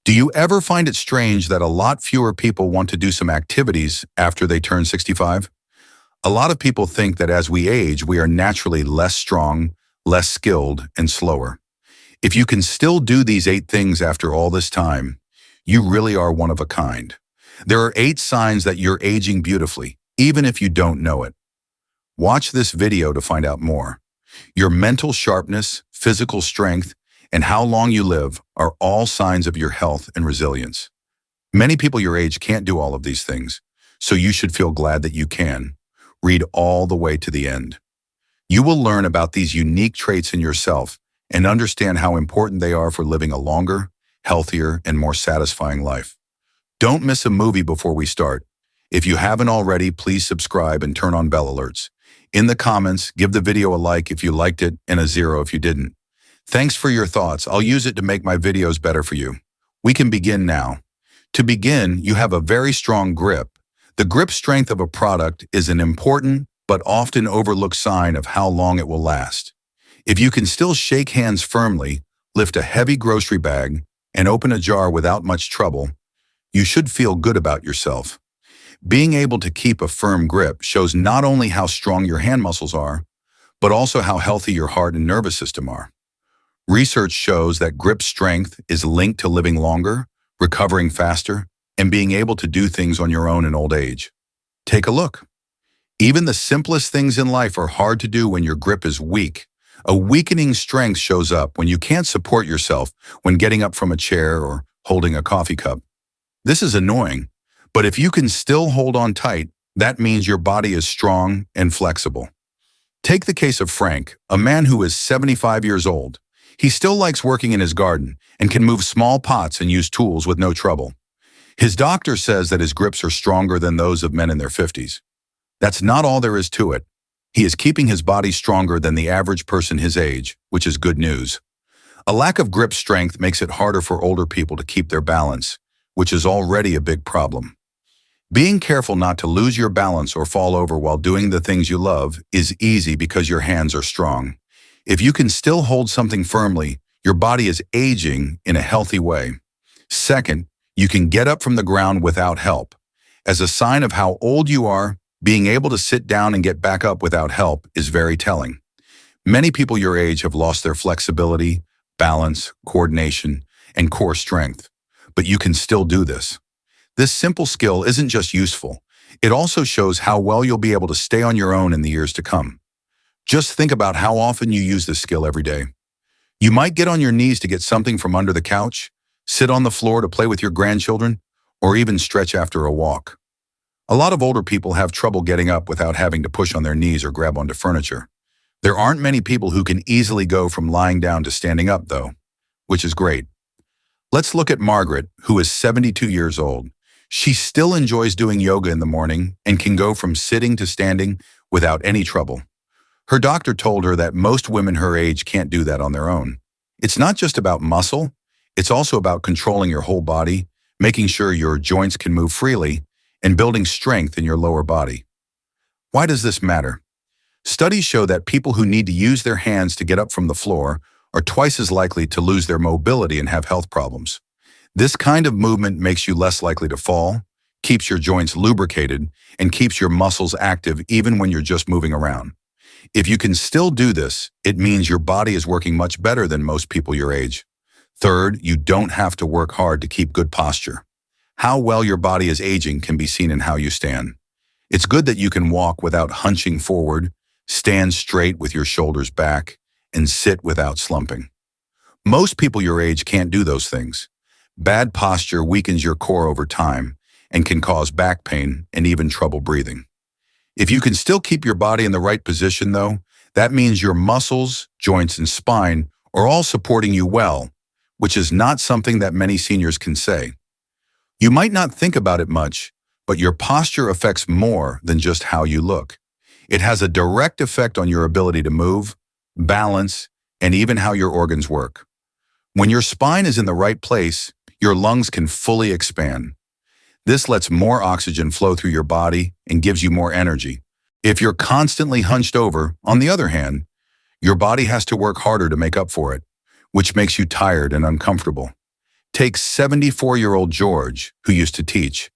Do you ever find it strange that a lot fewer people want to do some activities after they turn 65? A lot of people think that as we age, we are naturally less strong, less skilled, and slower. If you can still do these 8 things after all this time, you really are one of a kind. There are 8 signs that you're aging beautifully, even if you don't know it. Watch this video to find out more. Your mental sharpness, physical strength, and how long you live are all signs of your health and resilience. Many people your age can't do all of these things, so you should feel glad that you can. Read all the way to the end. You will learn about these unique traits in yourself and understand how important they are for living a longer, healthier, and more satisfying life. Don't miss a movie before we start. If you haven't already, please subscribe and turn on bell alerts. In the comments, give the video a like if you liked it and a 0 if you didn't. Thanks for your thoughts. I'll use it to make my videos better for you. We can begin now. To begin, you have a very strong grip. The grip strength of a product is an important but often overlooked sign of how long it will last. If you can still shake hands firmly, lift a heavy grocery bag, and open a jar without much trouble, you should feel good about yourself. Being able to keep a firm grip shows not only how strong your hand muscles are, but also how healthy your heart and nervous system are. Research shows that grip strength is linked to living longer, recovering faster, and being able to do things on your own in old age. Take a look. Even the simplest things in life are hard to do when your grip is weak. A weakening strength shows up when you can't support yourself when getting up from a chair or holding a coffee cup. This is annoying, but if you can still hold on tight, that means your body is strong and flexible. Take the case of Frank, a man who is 75 years old. He still likes working in his garden and can move small pots and use tools with no trouble. His doctor says that his grips are stronger than those of men in their 50s. That's not all there is to it. He is keeping his body stronger than the average person his age, which is good news. A lack of grip strength makes it harder for older people to keep their balance, which is already a big problem. Being careful not to lose your balance or fall over while doing the things you love is easy because your hands are strong. If you can still hold something firmly, your body is aging in a healthy way. Second, you can get up from the ground without help. As a sign of how old you are, being able to sit down and get back up without help is very telling. Many people your age have lost their flexibility, balance, coordination, and core strength, but you can still do this. This simple skill isn't just useful, it also shows how well you'll be able to stay on your own in the years to come. Just think about how often you use this skill every day. You might get on your knees to get something from under the couch, sit on the floor to play with your grandchildren, or even stretch after a walk. A lot of older people have trouble getting up without having to push on their knees or grab onto furniture. There aren't many people who can easily go from lying down to standing up, though, which is great. Let's look at Margaret, who is 72 years old. She still enjoys doing yoga in the morning and can go from sitting to standing without any trouble. Her doctor told her that most women her age can't do that on their own. It's not just about muscle, it's also about controlling your whole body, making sure your joints can move freely, and building strength in your lower body. Why does this matter? Studies show that people who need to use their hands to get up from the floor are twice as likely to lose their mobility and have health problems. This kind of movement makes you less likely to fall, keeps your joints lubricated, and keeps your muscles active even when you're just moving around. If you can still do this, it means your body is working much better than most people your age. Third, you don't have to work hard to keep good posture. How well your body is aging can be seen in how you stand. It's good that you can walk without hunching forward, stand straight with your shoulders back, and sit without slumping. Most people your age can't do those things. Bad posture weakens your core over time and can cause back pain and even trouble breathing. If you can still keep your body in the right position, though, that means your muscles, joints, and spine are all supporting you well, which is not something that many seniors can say. You might not think about it much, but your posture affects more than just how you look. It has a direct effect on your ability to move, balance, and even how your organs work. When your spine is in the right place, your lungs can fully expand. This lets more oxygen flow through your body and gives you more energy. If you're constantly hunched over, on the other hand, your body has to work harder to make up for it, which makes you tired and uncomfortable. Take 74-year-old George, who used to teach.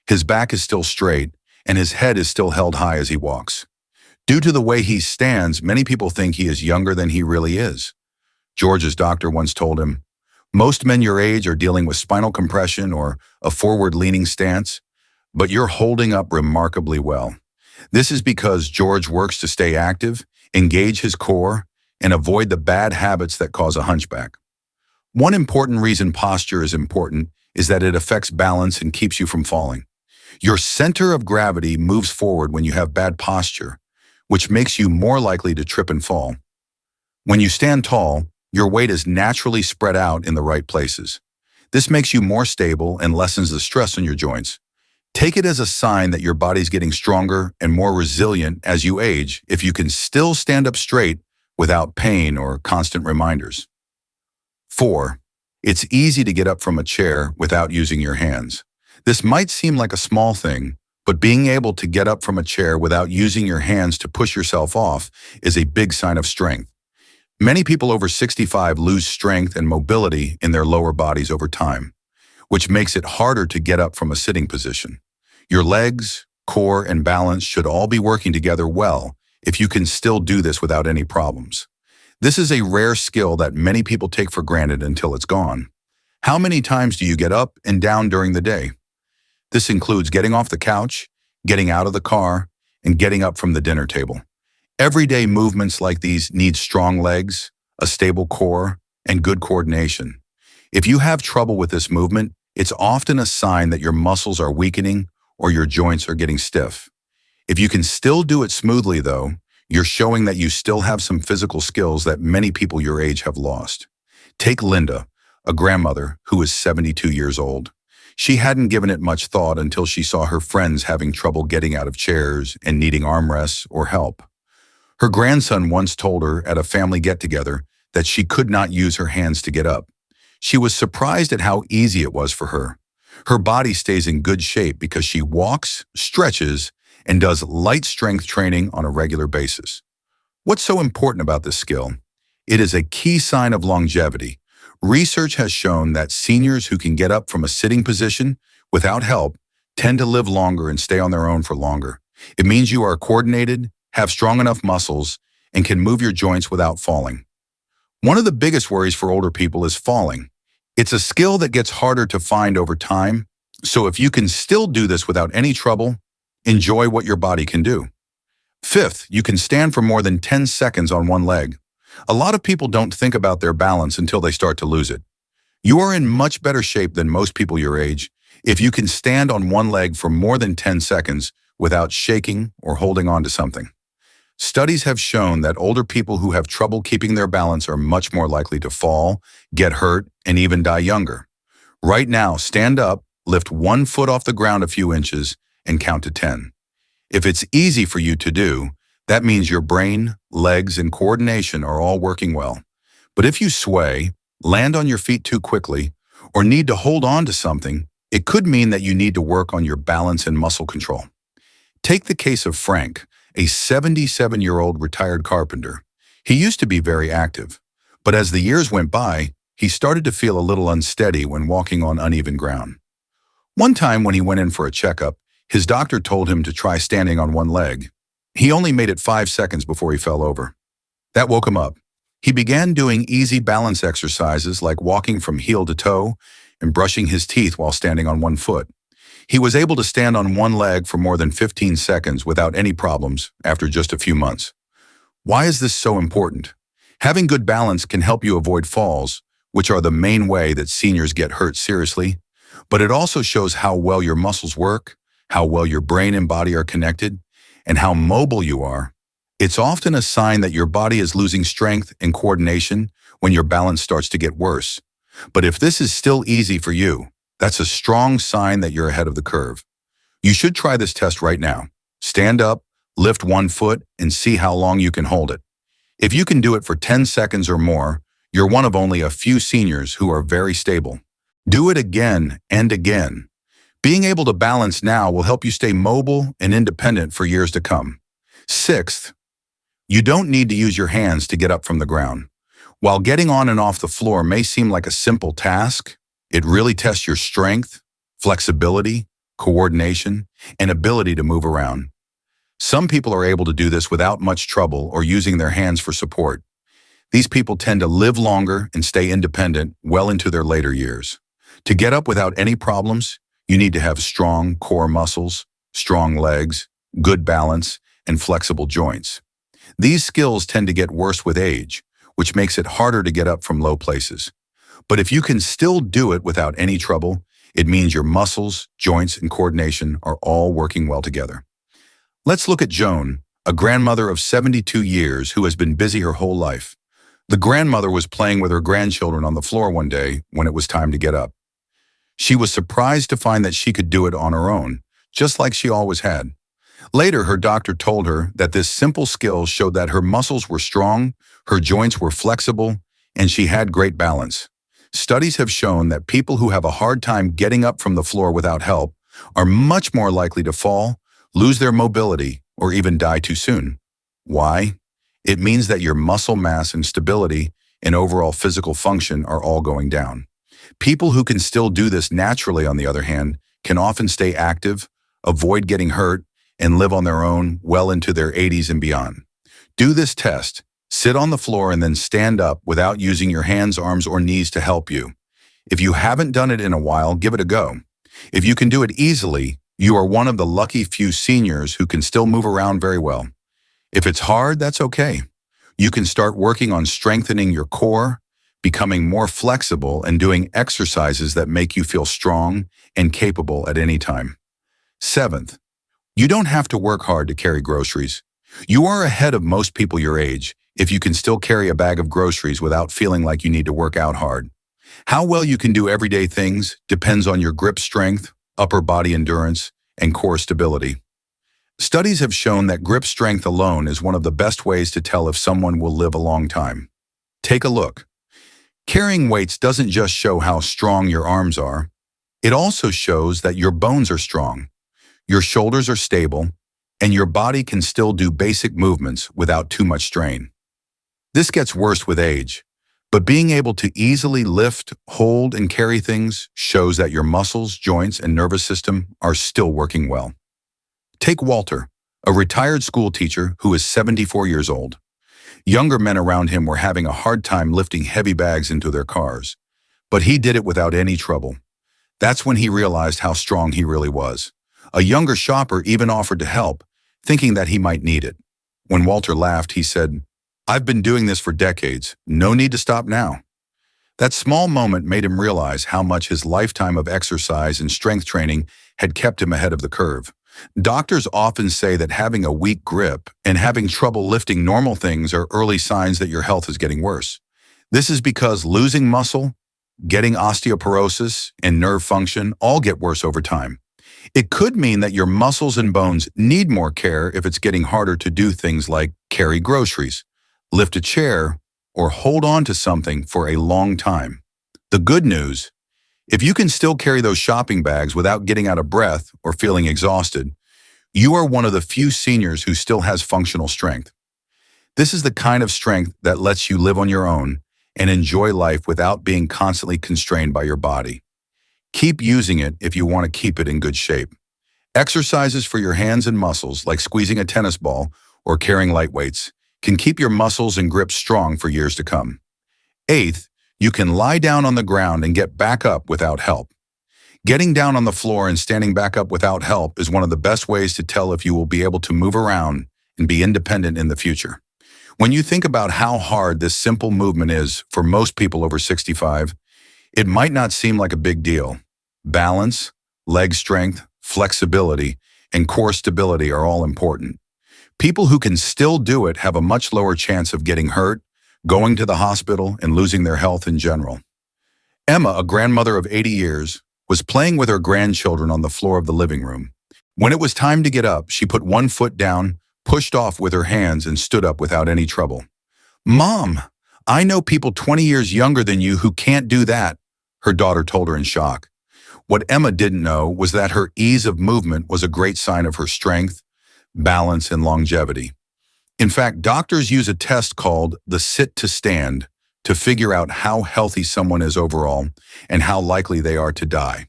His back is still straight, and his head is still held high as he walks. Due to the way he stands, many people think he is younger than he really is. George's doctor once told him, "Most men your age are dealing with spinal compression or a forward-leaning stance, but you're holding up remarkably well." This is because George works to stay active, engage his core, and avoid the bad habits that cause a hunchback. One important reason posture is important is that it affects balance and keeps you from falling. Your center of gravity moves forward when you have bad posture, which makes you more likely to trip and fall. When you stand tall, your weight is naturally spread out in the right places. This makes you more stable and lessens the stress on your joints. Take it as a sign that your body's getting stronger and more resilient as you age if you can still stand up straight without pain or constant reminders. 4. It's easy to get up from a chair without using your hands. This might seem like a small thing, but being able to get up from a chair without using your hands to push yourself off is a big sign of strength. Many people over 65 lose strength and mobility in their lower bodies over time, which makes it harder to get up from a sitting position. Your legs, core, and balance should all be working together well if you can still do this without any problems. This is a rare skill that many people take for granted until it's gone. How many times do you get up and down during the day? This includes getting off the couch, getting out of the car, and getting up from the dinner table. Everyday movements like these need strong legs, a stable core, and good coordination. If you have trouble with this movement, it's often a sign that your muscles are weakening or your joints are getting stiff. If you can still do it smoothly, though, you're showing that you still have some physical skills that many people your age have lost. Take Linda, a grandmother who is 72 years old. She hadn't given it much thought until she saw her friends having trouble getting out of chairs and needing armrests or help. Her grandson once told her at a family get-together that she could not use her hands to get up. She was surprised at how easy it was for her. Her body stays in good shape because she walks, stretches, and does light strength training on a regular basis. What's so important about this skill? It is a key sign of longevity. Research has shown that seniors who can get up from a sitting position without help tend to live longer and stay on their own for longer. It means you are coordinated, have strong enough muscles, and can move your joints without falling. One of the biggest worries for older people is falling. It's a skill that gets harder to find over time, so if you can still do this without any trouble, enjoy what your body can do. 5th, you can stand for more than 10 seconds on one leg. A lot of people don't think about their balance until they start to lose it. You are in much better shape than most people your age if you can stand on one leg for more than 10 seconds without shaking or holding on to something. Studies have shown that older people who have trouble keeping their balance are much more likely to fall, get hurt, and even die younger. Right now, stand up, lift one foot off the ground a few inches, and count to 10. If it's easy for you to do, that means your brain, legs, and coordination are all working well. But if you sway, land on your feet too quickly, or need to hold on to something, it could mean that you need to work on your balance and muscle control. Take the case of Frank, a 77-year-old retired carpenter. He used to be very active, but as the years went by, he started to feel a little unsteady when walking on uneven ground. One time when he went in for a checkup, his doctor told him to try standing on one leg. He only made it 5 seconds before he fell over. That woke him up. He began doing easy balance exercises like walking from heel to toe and brushing his teeth while standing on one foot. He was able to stand on one leg for more than 15 seconds without any problems after just a few months. Why is this so important? Having good balance can help you avoid falls, which are the main way that seniors get hurt seriously, but it also shows how well your muscles work, how well your brain and body are connected, and how mobile you are. It's often a sign that your body is losing strength and coordination when your balance starts to get worse. But if this is still easy for you, that's a strong sign that you're ahead of the curve. You should try this test right now. Stand up, lift one foot, and see how long you can hold it. If you can do it for 10 seconds or more, you're one of only a few seniors who are very stable. Do it again and again. Being able to balance now will help you stay mobile and independent for years to come. 6th, you don't need to use your hands to get up from the ground. While getting on and off the floor may seem like a simple task, It really tests your strength, flexibility, coordination, and ability to move around. Some people are able to do this without much trouble or using their hands for support. These people tend to live longer and stay independent well into their later years. To get up without any problems, you need to have strong core muscles, strong legs, good balance, and flexible joints. These skills tend to get worse with age, which makes it harder to get up from low places. But if you can still do it without any trouble, it means your muscles, joints, and coordination are all working well together. Let's look at Joan, a grandmother of 72 years who has been busy her whole life. The grandmother was playing with her grandchildren on the floor one day when it was time to get up. She was surprised to find that she could do it on her own, just like she always had. Later, her doctor told her that this simple skill showed that her muscles were strong, her joints were flexible, and she had great balance. Studies have shown that people who have a hard time getting up from the floor without help are much more likely to fall, lose their mobility, or even die too soon. Why? It means that your muscle mass and stability and overall physical function are all going down. People who can still do this naturally, on the other hand, can often stay active, avoid getting hurt, and live on their own well into their 80s and beyond. Do this test. Sit on the floor and then stand up without using your hands, arms, or knees to help you. If you haven't done it in a while, give it a go. If you can do it easily, you are one of the lucky few seniors who can still move around very well. If it's hard, that's okay. You can start working on strengthening your core, becoming more flexible, and doing exercises that make you feel strong and capable at any time. Seventh, you don't have to work hard to carry groceries. You are ahead of most people your age if you can still carry a bag of groceries without feeling like you need to work out hard. How well you can do everyday things depends on your grip strength, upper body endurance, and core stability. Studies have shown that grip strength alone is one of the best ways to tell if someone will live a long time. Take a look. Carrying weights doesn't just show how strong your arms are. It also shows that your bones are strong, your shoulders are stable, and your body can still do basic movements without too much strain. This gets worse with age, but being able to easily lift, hold, and carry things shows that your muscles, joints, and nervous system are still working well. Take Walter, a retired school teacher who is 74 years old. Younger men around him were having a hard time lifting heavy bags into their cars, but he did it without any trouble. That's when he realized how strong he really was. A younger shopper even offered to help, thinking that he might need it. When Walter laughed, he said, "I've been doing this for decades. No need to stop now." That small moment made him realize how much his lifetime of exercise and strength training had kept him ahead of the curve. Doctors often say that having a weak grip and having trouble lifting normal things are early signs that your health is getting worse. This is because losing muscle, getting osteoporosis, and nerve function all get worse over time. It could mean that your muscles and bones need more care if it's getting harder to do things like carry groceries, lift a chair, or hold on to something for a long time. The good news: if you can still carry those shopping bags without getting out of breath or feeling exhausted, you are one of the few seniors who still has functional strength. This is the kind of strength that lets you live on your own and enjoy life without being constantly constrained by your body. Keep using it if you want to keep it in good shape. Exercises for your hands and muscles, like squeezing a tennis ball or carrying light weights, can keep your muscles and grip strong for years to come. Eighth, you can lie down on the ground and get back up without help. Getting down on the floor and standing back up without help is one of the best ways to tell if you will be able to move around and be independent in the future. When you think about how hard this simple movement is for most people over 65, it might not seem like a big deal. Balance, leg strength, flexibility, and core stability are all important. People who can still do it have a much lower chance of getting hurt, going to the hospital, and losing their health in general. Emma, a grandmother of 80 years, was playing with her grandchildren on the floor of the living room. When it was time to get up, she put one foot down, pushed off with her hands, and stood up without any trouble. "Mom, I know people 20 years younger than you who can't do that," her daughter told her in shock. What Emma didn't know was that her ease of movement was a great sign of her strength, balance, and longevity. In fact, doctors use a test called the sit to stand to figure out how healthy someone is overall and how likely they are to die.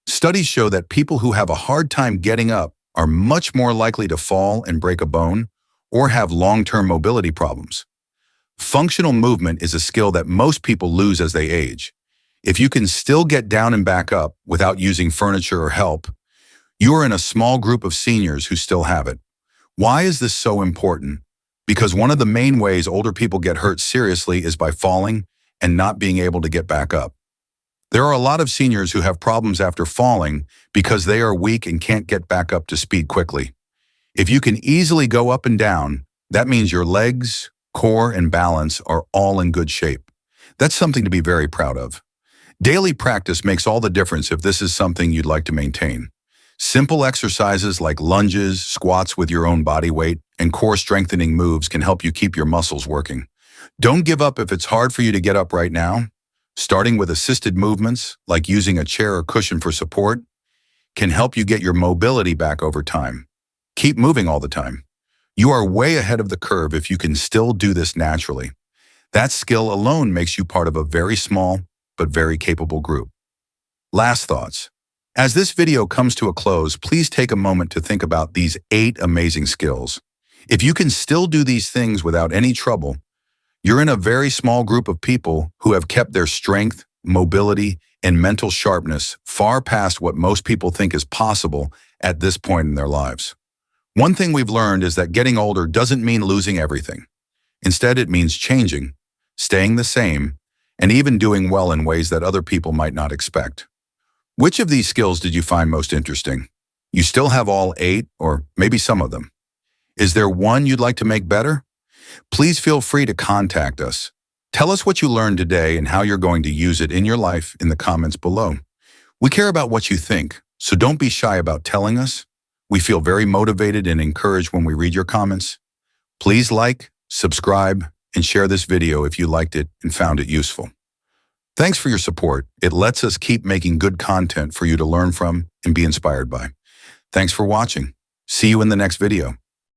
Studies show that people who have a hard time getting up are much more likely to fall and break a bone or have long-term mobility problems. Functional movement is a skill that most people lose as they age. If you can still get down and back up without using furniture or help, you are in a small group of seniors who still have it. Why is this so important? Because one of the main ways older people get hurt seriously is by falling and not being able to get back up. There are a lot of seniors who have problems after falling because they are weak and can't get back up to speed quickly. If you can easily go up and down, that means your legs, core, and balance are all in good shape. That's something to be very proud of. Daily practice makes all the difference if this is something you'd like to maintain. Simple exercises like lunges, squats with your own body weight, and core strengthening moves can help you keep your muscles working. Don't give up if it's hard for you to get up right now. Starting with assisted movements, like using a chair or cushion for support, can help you get your mobility back over time. Keep moving all the time. You are way ahead of the curve if you can still do this naturally. That skill alone makes you part of a very small but very capable group. Last thoughts. As this video comes to a close, please take a moment to think about these 8 amazing skills. If you can still do these things without any trouble, you're in a very small group of people who have kept their strength, mobility, and mental sharpness far past what most people think is possible at this point in their lives. One thing we've learned is that getting older doesn't mean losing everything. Instead, it means changing, staying the same, and even doing well in ways that other people might not expect. Which of these skills did you find most interesting? You still have all 8, or maybe some of them. Is there one you'd like to make better? Please feel free to contact us. Tell us what you learned today and how you're going to use it in your life in the comments below. We care about what you think, so don't be shy about telling us. We feel very motivated and encouraged when we read your comments. Please like, subscribe, and share this video if you liked it and found it useful. Thanks for your support. It lets us keep making good content for you to learn from and be inspired by. Thanks for watching. See you in the next video.